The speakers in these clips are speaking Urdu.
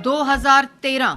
2013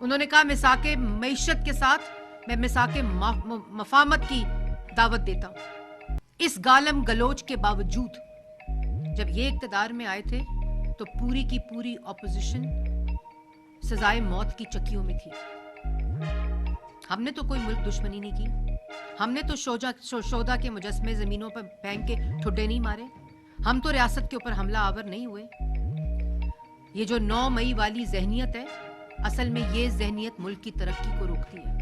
انہوں نے کہا مساک معیشت کے ساتھ میں مساک مفاہمت کی دعوت دیتا ہوں. اس گالم گلوچ کے باوجود جب یہ اقتدار میں آئے تھے تو پوری کی پوری اپوزیشن سزائے موت کی چکیوں میں تھی. ہم نے تو کوئی ملک دشمنی نہیں کی. ہم نے تو شودا کے مجسمے زمینوں پر پھینک کے ٹھڈے نہیں مارے. ہم تو ریاست کے اوپر حملہ آور نہیں ہوئے. یہ جو 9 مئی والی ذہنیت ہے اصل میں یہ ذہنیت ملک کی ترقی کو روکتی ہے.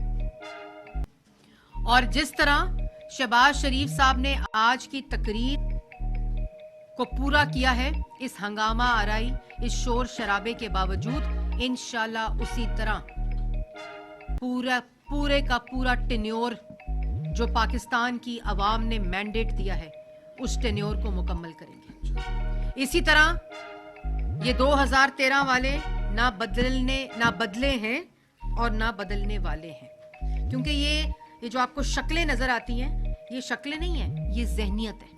اور جس طرح شہباز شریف صاحب نے آج کی تقریر کو پورا کیا ہے اس ہنگامہ آرائی اس شور شرابے کے باوجود، انشاءاللہ اسی طرح پورے کا پورا ٹینیور جو پاکستان کی عوام نے مینڈیٹ دیا ہے اس ٹینیور کو مکمل کریں گے. اسی طرح یہ 2013 والے نہ بدلے ہیں اور نہ بدلنے والے ہیں، کیونکہ یہ جو آپ کو شکلیں نظر آتی ہیں یہ شکلیں نہیں ہیں، یہ ذہنیت ہے.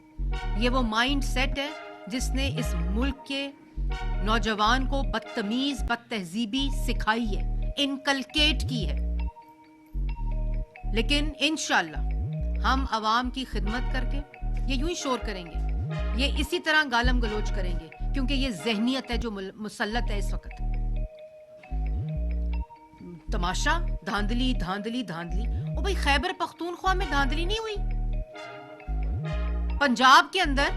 یہ وہ مائنڈ سیٹ ہے جس نے اس ملک کے نوجوان کو بدتمیز بد تہذیبی سکھائی ہے، انکلکیٹ کی ہے. لیکن انشاءاللہ ہم عوام کی خدمت کر کے یہ یوں ہی شور کریں گے، یہ اسی طرح گالم گلوچ کریں گے، کیونکہ یہ ذہنیت ہے جو مسلط ہے اس وقت. تماشا دھاندلی دھاندلی دھاندلی. او بھائی خیبر پختونخوا میں دھاندلی نہیں ہوئی؟ پنجاب کے اندر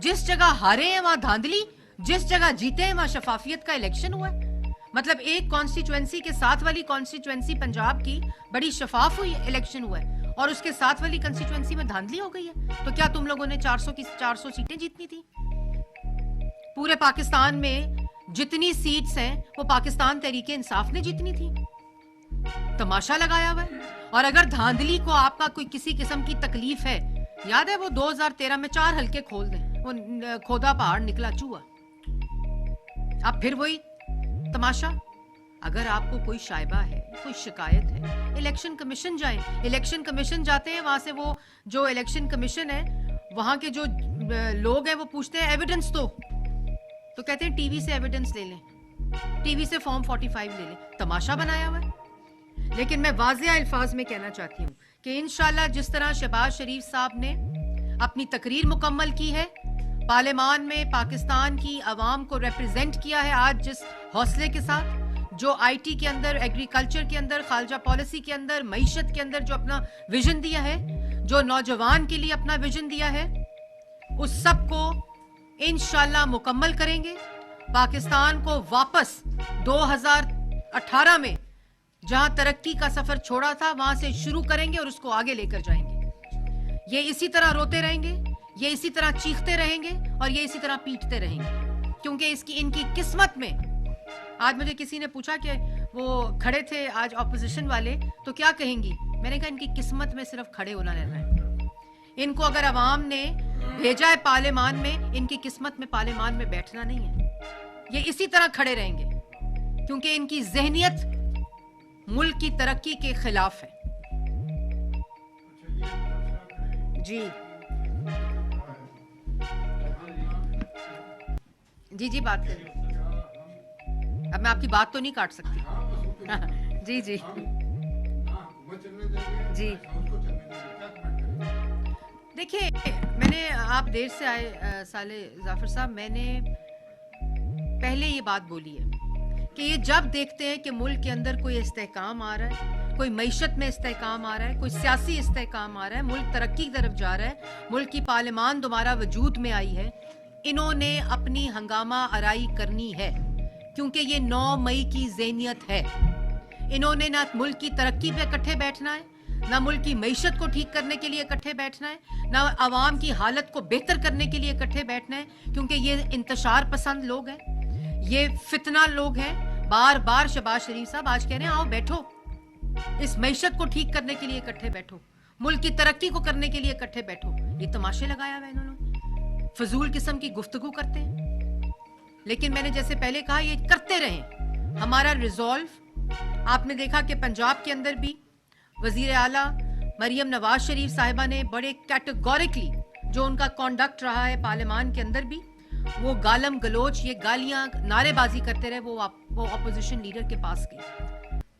جس جگہ ہارے ہیں وہاں دھاندلی، جس جگہ جیتے ہیں وہاں شفافیت کا الیکشن ہوا ہے. مطلب ایک کانسٹیچوئنسی کے ساتھ والی کانسٹیچوئنسی پنجاب کی بڑی شفاف ہوئی الیکشن ہوا ہے، اور اس کے ساتھ والی کنسٹیچوئنسی میں دھاندلی ہو گئی ہے. تو کیا تم لوگوں نے 400 سیٹیں جیتنی تھی؟ پورے پاکستان میں جتنی سیٹس ہیں وہ پاکستان تحریک انصاف نے جیتنی تھی. تماشا لگایا ہوا ہے. اور اگر دھاندلی کو آپ کا کوئی کسی قسم کی تکلیف ہے، یاد ہے وہ 2013 میں 4 حلقے کھول دیں، وہ کھودا پہاڑ نکلا چوہا. اب پھر وہی تماشا. اگر آپ کو کوئی شائبہ ہے، کوئی شکایت ہے، الیکشن کمیشن جائیں. الیکشن کمیشن جاتے ہیں، وہاں سے وہ جو الیکشن کمیشن ہے وہاں کے جو لوگ ہیں وہ پوچھتے ہیں ایویڈنس دو، تو کہتے ہیں ٹی وی سے ایویڈنس لے لیں، ٹی وی سے فارم 45 لے لیں. تماشا بنایا ہوا ہے. لیکن میں واضح الفاظ میں کہنا چاہتی ہوں کہ انشاءاللہ جس طرح شہباز شریف صاحب نے اپنی تقریر مکمل کی ہے، پارلیمان میں پاکستان کی عوام کو ریپرزینٹ کیا ہے آج جس حوصلے کے ساتھ، جو آئی ٹی کے اندر، ایگریکلچر کے اندر، خارجہ پالیسی کے اندر، معیشت کے اندر جو اپنا ویژن دیا ہے، جو نوجوان کے لیے اپنا ویژن دیا ہے، اس سب کو انشاءاللہ مکمل کریں گے. پاکستان کو واپس 2018 میں جہاں ترقی کا سفر چھوڑا تھا وہاں سے شروع کریں گے اور اس کو آگے لے کر جائیں گے. یہ اسی طرح روتے رہیں گے، یہ اسی طرح چیختے رہیں گے، اور یہ اسی طرح پیٹتے رہیں گے، کیونکہ ان کی قسمت میں. آج مجھے کسی نے پوچھا کہ وہ کھڑے تھے آج اپوزیشن والے تو کیا کہیں گی؟ میں نے کہا ان کی قسمت میں صرف کھڑے ہونا رہنا ہے. ان کو اگر عوام نے بھیجا ہے پارلیمان میں، ان کی قسمت میں پارلیمان میں بیٹھنا نہیں ہے. یہ اسی طرح کھڑے رہیں گے کیونکہ ان کی ذہنیت ملک کی ترقی کے خلاف ہے. جی بات کریں. اب میں آپ کی بات تو نہیں کاٹ سکتی. جی دیکھیے، میں نے آپ دیر سے آئے صالح ظافر صاحب، میں نے پہلے یہ بات بولی ہے کہ یہ جب دیکھتے ہیں کہ ملک کے اندر کوئی استحکام آ رہا ہے، کوئی معیشت میں استحکام آ رہا ہے، کوئی سیاسی استحکام آ رہا ہے، ملک ترقی کی طرف جا رہا ہے، ملک کی پارلیمان دوبارہ وجود میں آئی ہے، انہوں نے اپنی ہنگامہ آرائی کرنی ہے. کیونکہ یہ 9 مئی کی ذہنیت ہے. انہوں نے نہ ملک کی ترقی پہ اکٹھے بیٹھنا ہے، نہ ملک کی معیشت کو ٹھیک کرنے کے لیے اکٹھے بیٹھنا ہے، نہ عوام کی حالت کو بہتر کرنے کے لیے اکٹھے بیٹھنا ہے. کیونکہ یہ انتشار پسند لوگ ہیں، یہ فتنہ لوگ ہیں. بار بار شہباز شریف صاحب آج کہہ رہے ہیں آؤ بیٹھو، اس معیشت کو ٹھیک کرنے کے لیے اکٹھے بیٹھو، ملک کی ترقی کو کرنے کے لیے اکٹھے بیٹھو. یہ تماشے لگایا ہوا انہوں نے، فضول قسم کی گفتگو کرتے ہیں. لیکن میں نے جیسے پہلے کہا یہ کرتے رہیں. ہمارا ریزولو آپ نے دیکھا کہ پنجاب کے اندر بھی وزیر اعلیٰ مریم نواز شریف صاحبہ نے بڑے کیٹیگورکلی جو ان کا کانڈکٹ رہا ہے پارلیمان کے اندر بھی، وہ گالم گلوچ، یہ گالیاں نعرے بازی کرتے رہے، وہ اپوزیشن لیڈر کے پاس گئے.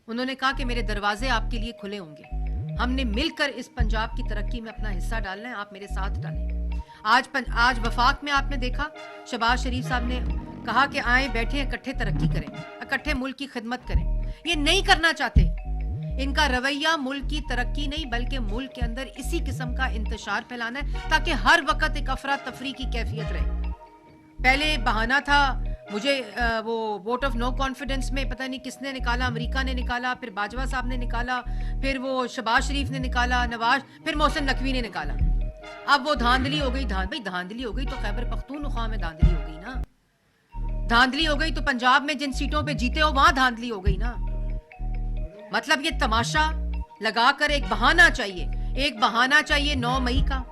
انہوں نے کہا کہ میرے دروازے آپ کے لیے کھلے ہوں گے, ہم نے مل کر اس پنجاب کی ترقی میں اپنا حصہ ڈالنا ہے, آپ میرے ساتھ ڈالیں. آج وفاق میں آپ نے دیکھا شہباز شریف صاحب نے کہا کہ آئیں بیٹھیں اکٹھے ترقی کریں, اکٹھے ملک کی خدمت کریں. یہ نہیں کرنا چاہتے. ان کا رویہ ملک کی ترقی نہیں بلکہ ملک کے اندر اسی قسم کا انتشار پھیلانا ہے تاکہ ہر وقت ایک افراتفری کی کیفیت رہے. پہلے بہانہ تھا مجھے وہ ووٹ آف نو کانفیڈنس میں پتہ نہیں کس نے نکالا, امریکہ نے نکالا, پھر باجوہ صاحب نے نکالا, پھر وہ شہباز شریف نے نکالا, نواز, پھر محسن نقوی نے نکالا. اب وہ دھاندلی ہو گئی. بھائی دھاندلی ہو گئی تو خیبر پختونخوا میں دھاندلی ہو گئی نا, دھاندلی ہو گئی تو پنجاب میں جن سیٹوں پہ جیتے ہو وہاں دھاندلی ہو گئی نا. مطلب یہ تماشا لگا کر ایک بہانہ چاہیے 9 مئی کا,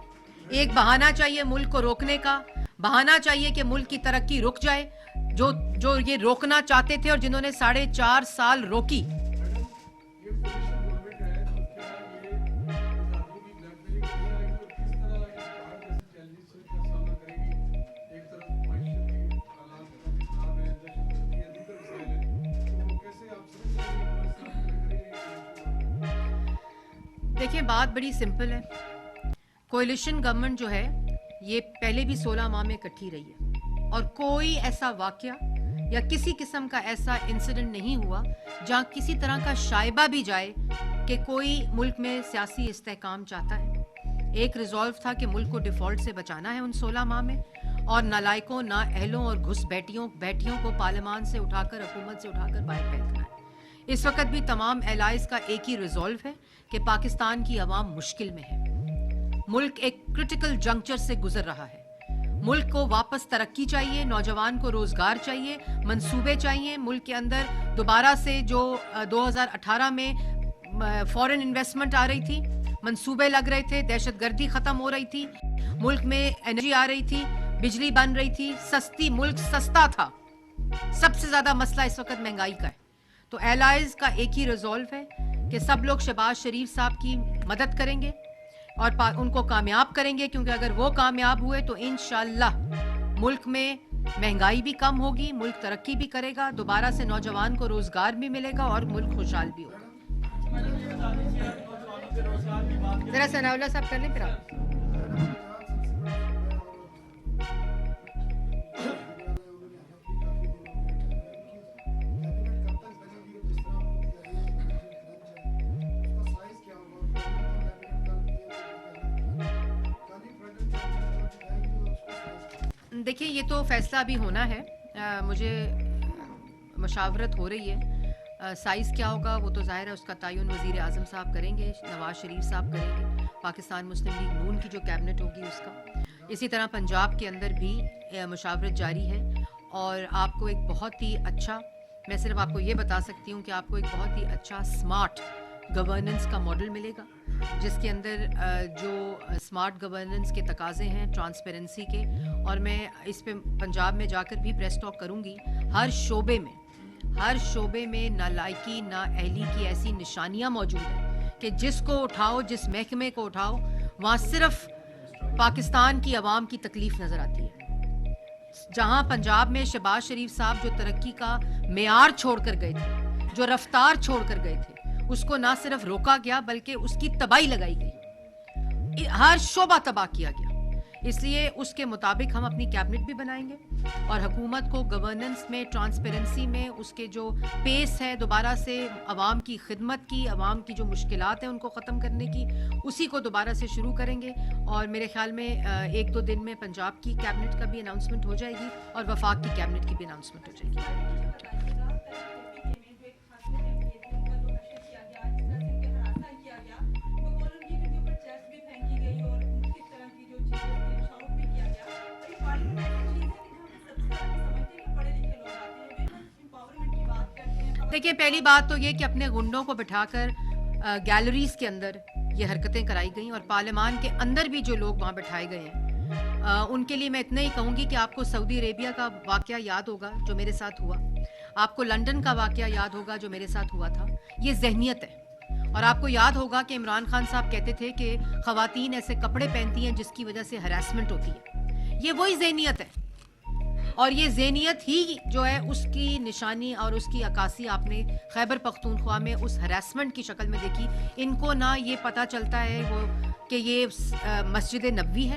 ایک بہانہ چاہیے ملک کو روکنے کا, بہانہ چاہیے کہ ملک کی ترقی رک جائے. جو یہ روکنا چاہتے تھے اور جنہوں نے 4.5 سال روکی. دیکھیں بات بڑی سمپل ہے. کوئلیشن گورنمنٹ جو ہے یہ پہلے بھی 16 ماہ میں اکٹھی رہی ہے اور کوئی ایسا واقعہ یا کسی قسم کا ایسا انسیڈنٹ نہیں ہوا جہاں کسی طرح کا شائبہ بھی جائے کہ کوئی ملک میں سیاسی استحکام چاہتا ہے. ایک ریزولو تھا کہ ملک کو ڈیفالٹ سے بچانا ہے ان 16 ماہ میں, اور نالائکوں, نااہلوں اور گھس بیٹھیوں کو پارلیمان سے اٹھا کر, حکومت سے اٹھا کر باہر پھینکنا ہے. اس وقت بھی تمام الائز کا ایک ہی ریزولو ہے کہ پاکستان کی عوام مشکل میں ہے. ملک ایک کرٹیکل جنکچر سے گزر رہا ہے. ملک کو واپس ترقی چاہیے, نوجوان کو روزگار چاہیے, منصوبے چاہیے. ملک کے اندر دوبارہ سے جو 2018 میں فورن انویسٹمنٹ آ رہی تھی, منصوبے لگ رہے تھے, دہشت گردی ختم ہو رہی تھی, ملک میں انرجی آ رہی تھی, بجلی بن رہی تھی, ملک سستا تھا. سب سے زیادہ مسئلہ اس وقت مہنگائی کا ہے. تو الائز کا ایک ہی ریزولو ہے کہ سب لوگ شہباز شریف صاحب کی مدد کریں گے اور ان کو کامیاب کریں گے, کیونکہ اگر وہ کامیاب ہوئے تو انشاءاللہ ملک میں مہنگائی بھی کم ہوگی, ملک ترقی بھی کرے گا, دوبارہ سے نوجوان کو روزگار بھی ملے گا اور ملک خوشحال بھی ہوگا. ذرا ثناء اللہ صاحب کر لیں پھر آپ. دیکھیں یہ تو فیصلہ ابھی ہونا ہے, مجھے مشاورت ہو رہی ہے. سائز کیا ہوگا وہ تو ظاہر ہے اس کا تعین وزیر اعظم صاحب کریں گے, نواز شریف صاحب کریں گے, پاکستان مسلم لیگ نون کی جو کیبنٹ ہوگی اس کا. اسی طرح پنجاب کے اندر بھی مشاورت جاری ہے. اور آپ کو ایک بہت ہی اچھا, میں صرف آپ کو یہ بتا سکتی ہوں کہ آپ کو ایک بہت ہی اچھا اسمارٹ گورننس کا ماڈل ملے گا, جس کے اندر جو اسمارٹ گورننس کے تقاضے ہیں ٹرانسپیرنسی کے, اور میں اس پہ پنجاب میں جا کر بھی پریس ٹاک کروں گی. ہر شعبے میں نالائکی, نااہلی کی ایسی نشانیاں موجود ہیں کہ جس کو اٹھاؤ, جس محکمے کو اٹھاؤ, وہاں صرف پاکستان کی عوام کی تکلیف نظر آتی ہے. جہاں پنجاب میں شہباز شریف صاحب جو ترقی کا معیار چھوڑ کر گئے تھے, جو رفتار چھوڑ کر گئے تھے, اس کو نہ صرف روکا گیا بلکہ اس کی تباہی لگائی گئی, ہر شعبہ تباہ کیا گیا. اس لیے اس کے مطابق ہم اپنی کیبنٹ بھی بنائیں گے اور حکومت کو گورننس میں, ٹرانسپیرنسی میں, اس کے جو پیس ہے دوبارہ سے عوام کی خدمت کی, عوام کی جو مشکلات ہیں ان کو ختم کرنے کی, اسی کو دوبارہ سے شروع کریں گے. اور میرے خیال میں 1-2 دن میں پنجاب کی کیبنٹ کا بھی اناؤنسمنٹ ہو جائے گی اور وفاق کی کیبنٹ کی بھی اناؤنسمنٹ ہو جائے گی. دیکھیں پہلی بات تو یہ کہ اپنے گنڈوں کو بٹھا کر گیلریز کے اندر یہ حرکتیں کرائی گئیں, اور پارلیمان کے اندر بھی جو لوگ وہاں بٹھائے گئے ہیں ان کے لیے میں اتنا ہی کہوں گی کہ آپ کو سعودی عربیہ کا واقعہ یاد ہوگا جو میرے ساتھ ہوا, آپ کو لنڈن کا واقعہ یاد ہوگا جو میرے ساتھ ہوا تھا. یہ ذہنیت ہے. اور آپ کو یاد ہوگا کہ عمران خان صاحب کہتے تھے کہ خواتین ایسے کپڑے پہنتی ہیں جس کی وجہ سے ہراسمنٹ ہوتی ہے. یہ وہی ذہنیت ہے. اور یہ ذہنیت ہی جو ہے اس کی نشانی اور اس کی عکاسی آپ نے خیبر پختونخوا میں اس ہراسمنٹ کی شکل میں دیکھی. ان کو نہ یہ پتہ چلتا ہے وہ کہ یہ مسجد نبوی ہے,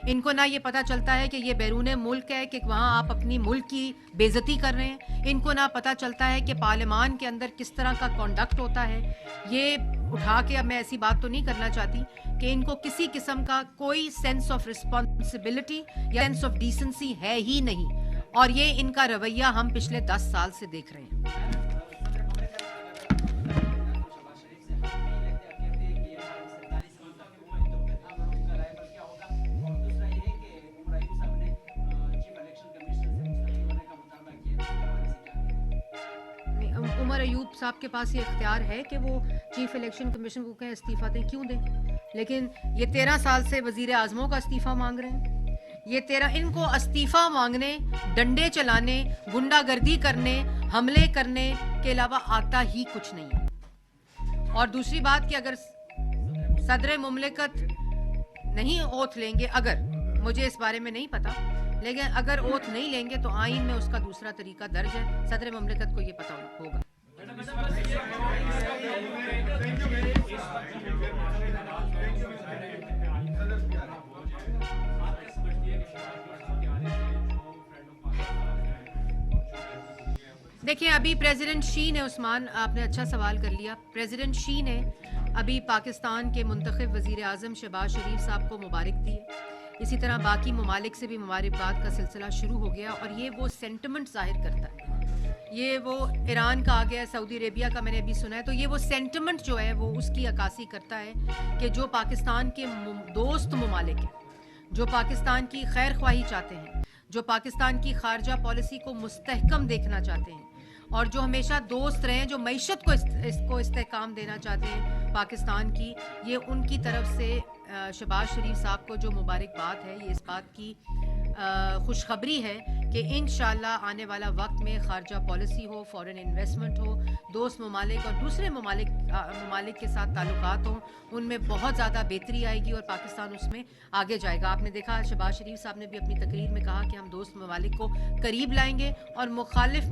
ان کو نہ یہ پتہ چلتا ہے کہ یہ بیرون ملک ہے کہ وہاں آپ اپنی ملک کی بے عزتی کر رہے ہیں, ان کو نہ پتہ چلتا ہے کہ پارلیمان کے اندر کس طرح کا کانڈکٹ ہوتا ہے. یہ اٹھا کے اب میں ایسی بات تو نہیں کرنا چاہتی کہ ان کو کسی قسم کا کوئی سینس آف رسپانسبلٹی یا سینس آف ڈیسنسی ہے ہی نہیں, اور یہ ان کا رویہ ہم پچھلے 10 سال سے دیکھ رہے ہیں. عمر ایوب صاحب کے پاس یہ اختیار ہے کہ وہ چیف الیکشن کمیشن کو کہیں استعفیٰ دیں, کیوں دیں, لیکن یہ 13 سال سے وزیر اعظموں کا استعفیٰ مانگ رہے ہیں. یہ ان کو استعفیٰ مانگنے, ڈنڈے چلانے, گنڈا گردی کرنے, حملے کرنے کے علاوہ آتا ہی کچھ نہیں ہے. اور دوسری بات کہ اگر صدر مملکت نہیں اوتھ لیں گے, اگر مجھے اس بارے میں نہیں پتا, لیکن اگر اوتھ نہیں لیں گے تو آئین میں اس کا دوسرا طریقہ درج ہے, صدر مملکت کو یہ پتا ہوگا. دیکھیں ابھی پریزیڈنٹ شی نے, عثمان آپ نے اچھا سوال کر لیا, پریزیڈنٹ شی نے ابھی پاکستان کے منتخب وزیر اعظم شہباز شریف صاحب کو مبارک دی ہے. اسی طرح باقی ممالک سے بھی مبارکباد کا سلسلہ شروع ہو گیا, اور یہ وہ سینٹیمنٹ ظاہر کرتا ہے. یہ وہ ایران کا آ گیا, سعودی عربیہ کا میں نے ابھی سنا ہے, تو یہ وہ سینٹیمنٹ جو ہے وہ اس کی عکاسی کرتا ہے کہ جو پاکستان کے دوست ممالک ہیں, جو پاکستان کی خیر خواہی چاہتے ہیں, جو پاکستان کی خارجہ پالیسی کو مستحکم دیکھنا چاہتے ہیں, اور جو ہمیشہ دوست رہے ہیں, جو معیشت کو استحکام دینا چاہتے ہیں پاکستان کی, یہ ان کی طرف سے شہباز شریف صاحب کو جو مبارکباد ہے, یہ اس بات کی خوشخبری ہے کہ انشاءاللہ آنے والا وقت میں خارجہ پالیسی ہو, فورن انویسٹمنٹ ہو, دوست ممالک اور دوسرے ممالک کے ساتھ تعلقات ہوں, ان میں بہت زیادہ بہتری آئے گی اور پاکستان اس میں آگے جائے گا. آپ نے دیکھا شہباز شریف صاحب نے بھی اپنی تقریر میں کہا کہ ہم دوست ممالک کو قریب لائیں گے اور مخالف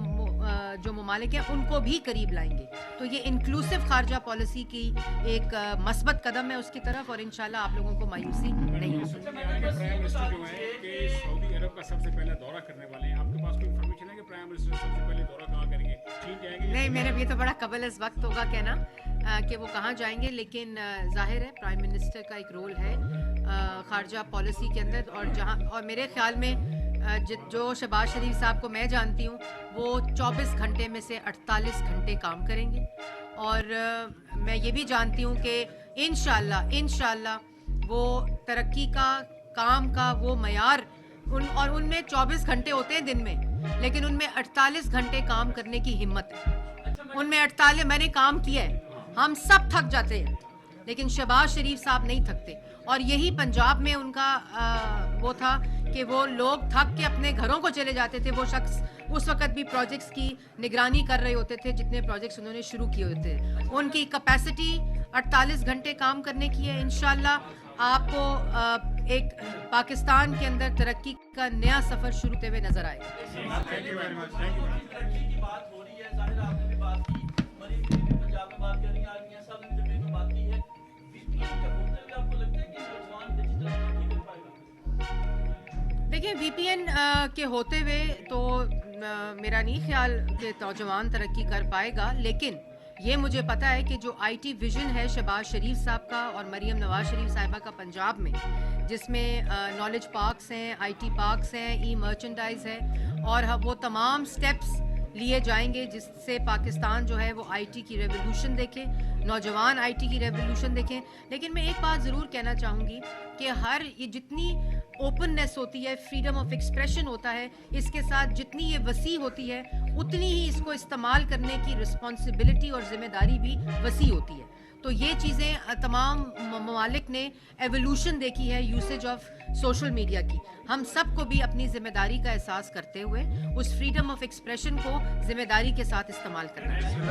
جو ممالک ہیں ان کو بھی قریب لائیں گے. تو یہ انکلوسو خارجہ پالیسی کی ایک مثبت قدم ہے اس کی طرف, اور انشاءاللہ آپ لوگوں کو مایوسی نہیں ہوگی. سعودی عرب کا سب سے پہلا دورہ کرنے والے ہیں, آپ کے پاس کوئی انفارمیشن ہے کہ پرائم منسٹر سب سے پہلے دورہ کہاں کریں گے, چین جائیں گے؟ نہیں, میرے یہ تو بڑا قبل از وقت ہوگا کہنا کہ وہ کہاں جائیں گے, لیکن ظاہر ہے پرائم منسٹر کا ایک رول ہے خارجہ پالیسی کے اندر, اور میرے خیال میں جو شہباز شریف صاحب کو میں جانتی ہوں وہ 24 گھنٹے میں سے 48 گھنٹے کام کریں گے, اور میں یہ بھی جانتی ہوں کہ انشاءاللہ وہ ترقی کا, کام کا وہ معیار, اور ان میں 24 گھنٹے ہوتے ہیں دن میں, لیکن ان میں 48 گھنٹے کام کرنے کی ہمت ہے. ان میں 48 میں نے کام کیا ہے, ہم سب تھک جاتے ہیں لیکن شہباز شریف صاحب نہیں تھکتے, اور یہی پنجاب میں ان کا وہ تھا کہ وہ لوگ تھک کے اپنے گھروں کو چلے جاتے تھے. وہ شخص اس وقت بھی پروجیکٹس کی نگرانی کر رہے ہوتے تھے جتنے پروجیکٹس انہوں نے شروع کیے ہوتے ہیں. ان کی کیپیسٹی 48 گھنٹے کام کرنے کی ہے. انشاءاللہ آپ کو ایک پاکستان کے اندر ترقی کا نیا سفر شروع ہوتے ہوئے نظر آئے گا. دیکھیں وی پی این کے ہوتے ہوئے تو میرا نہیں خیال کہ نوجوان ترقی کر پائے گا, لیکن یہ مجھے پتا ہے کہ جو آئی ٹی ویژن ہے شہباز شریف صاحب کا اور مریم نواز شریف صاحبہ کا پنجاب میں, جس میں نالج پارکس ہیں, آئی ٹی پارکس ہیں, ای مرچنڈائز ہے, اور وہ تمام سٹیپس لیے جائیں گے جس سے پاکستان جو ہے وہ آئی ٹی کی ریولوشن دیکھے, نوجوان آئی ٹی کی ریولوشن دیکھیں. لیکن میں ایک بات ضرور کہنا چاہوں گی کہ یہ جتنی اوپننیس ہوتی ہے, فریڈم آف ایکسپریشن ہوتا ہے, اس کے ساتھ جتنی یہ وسیع ہوتی ہے اتنی ہی اس کو استعمال کرنے کی رسپانسبلٹی اور ذمہ داری بھی وسیع ہوتی ہے. تو یہ چیزیں تمام ممالک نے ایوولوشن دیکھی ہے یوسیج آف سوشل میڈیا کی. ہم سب کو بھی اپنی ذمہ داری کا احساس کرتے ہوئے اس فریڈم آف ایکسپریشن کو ذمہ داری کے ساتھ استعمال کرنا چاہیے.